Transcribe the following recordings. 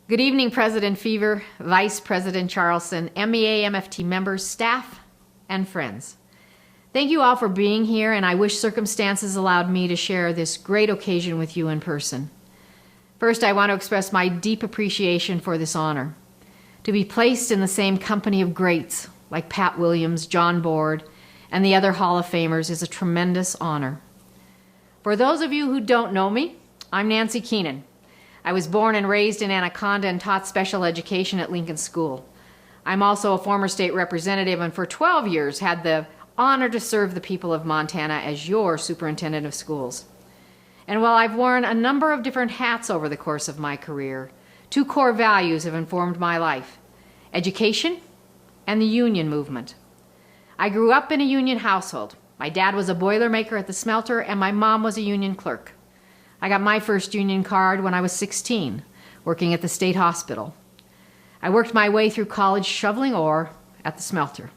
Good evening, President Fever, Vice President Charlson, MEA-MFT members, staff, and friends. Thank you all for being here, and I wish circumstances allowed me to share this great occasion with you in person. First, I want to express my deep appreciation for this honor. To be placed in the same company of greats like Pat Williams, John Board, and the other Hall of Famers is a tremendous honor. For those of you who don't know me, I'm Nancy Keenan. I was born and raised in Anaconda and taught special education at Lincoln School. I'm also a former state representative and for 12 years had the honor to serve the people of Montana as your superintendent of schools. And while I've worn a number of different hats over the course of my career, two core values have informed my life: education and the union movement. I grew up in a union household. My dad was a boilermaker at the smelter and my mom was a union clerk. I got my first union card when I was 16, working at the state hospital. I worked my way through college shoveling ore at the smelter.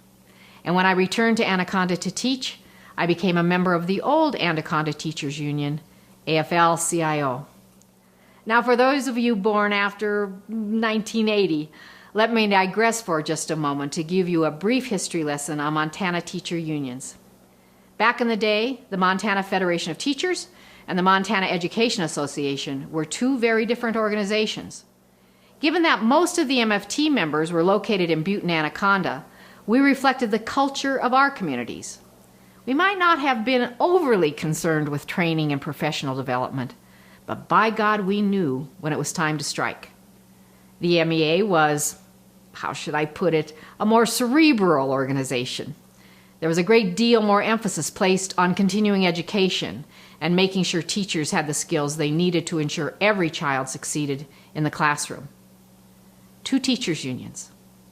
And when I returned to Anaconda to teach, I became a member of the old Anaconda Teachers Union, AFL-CIO. Now, for those of you born after 1980, let me digress for just a moment to give you a brief history lesson on Montana teacher unions. Back in the day, the Montana Federation of Teachers and the Montana Education Association were two very different organizations. Given that most of the MFT members were located in Butte and Anaconda, we reflected the culture of our communities. We might not have been overly concerned with training and professional development, but by God, we knew when it was time to strike. The MEA was, how should I put it, a more cerebral organization. There was a great deal more emphasis placed on continuing education and making sure teachers had the skills they needed to ensure every child succeeded in the classroom. Two teachers' unions,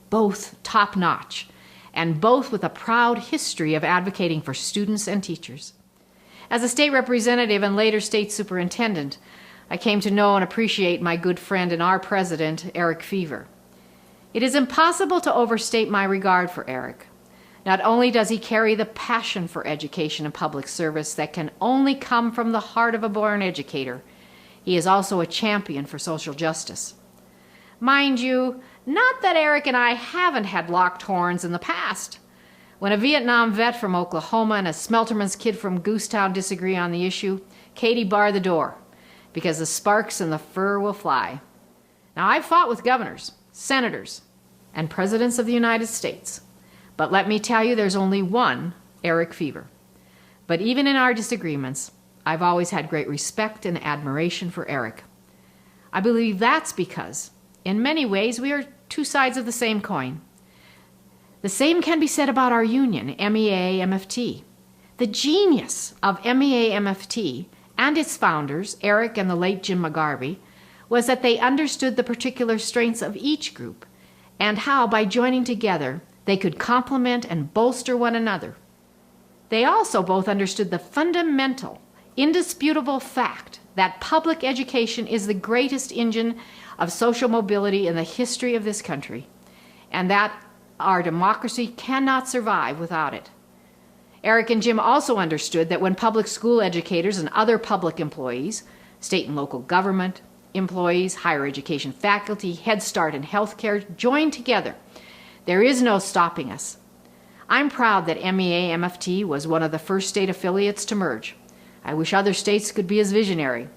both top-notch, and both with a proud history of advocating for students and teachers. As a state representative and later state superintendent, I came to know and appreciate my good friend and our president, Eric Fever. It is impossible to overstate my regard for Eric. Not only does he carry the passion for education and public service that can only come from the heart of a born educator, he is also a champion for social justice. Mind you, not that Eric and I haven't had locked horns in the past. When a Vietnam vet from Oklahoma and a smelterman's kid from Goosetown disagree on the issue, Katie barred the door, because the sparks and the fur will fly. Now, I've fought with governors, senators, and presidents of the United States. But let me tell you, there's only one Eric Fever. But even in our disagreements, I've always had great respect and admiration for Eric. I believe that's because, in many ways, we are two sides of the same coin. The same can be said about our union, MEA-MFT. The genius of MEA-MFT and its founders, Eric and the late Jim McGarvey, was that they understood the particular strengths of each group and how, by joining together, they could complement and bolster one another. They also both understood the fundamental, indisputable fact that public education is the greatest engine of social mobility in the history of this country, and that our democracy cannot survive without it. Eric and Jim also understood that when public school educators and other public employees, state and local government employees, higher education faculty, Head Start, and healthcare join together, there is no stopping us. I'm proud that MEA-MFT was one of the first state affiliates to merge. I wish other states could be as visionary,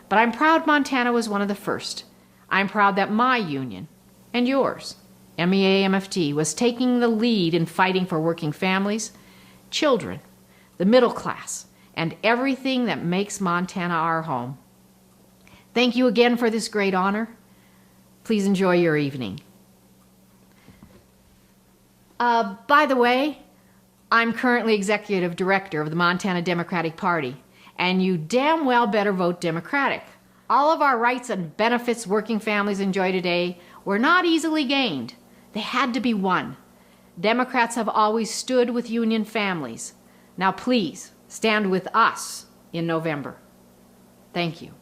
but I'm proud Montana was one of the first. I'm proud that my union, and yours, MEA-MFT, was taking the lead in fighting for working families, children, the middle class, and everything that makes Montana our home. Thank you again for this great honor. Please enjoy your evening. By the way, I'm currently executive director of the Montana Democratic Party, and you damn well better vote Democratic. All of our rights and benefits working families enjoy today were not easily gained. They had to be won. Democrats have always stood with union families. Now please, stand with us in November. Thank you.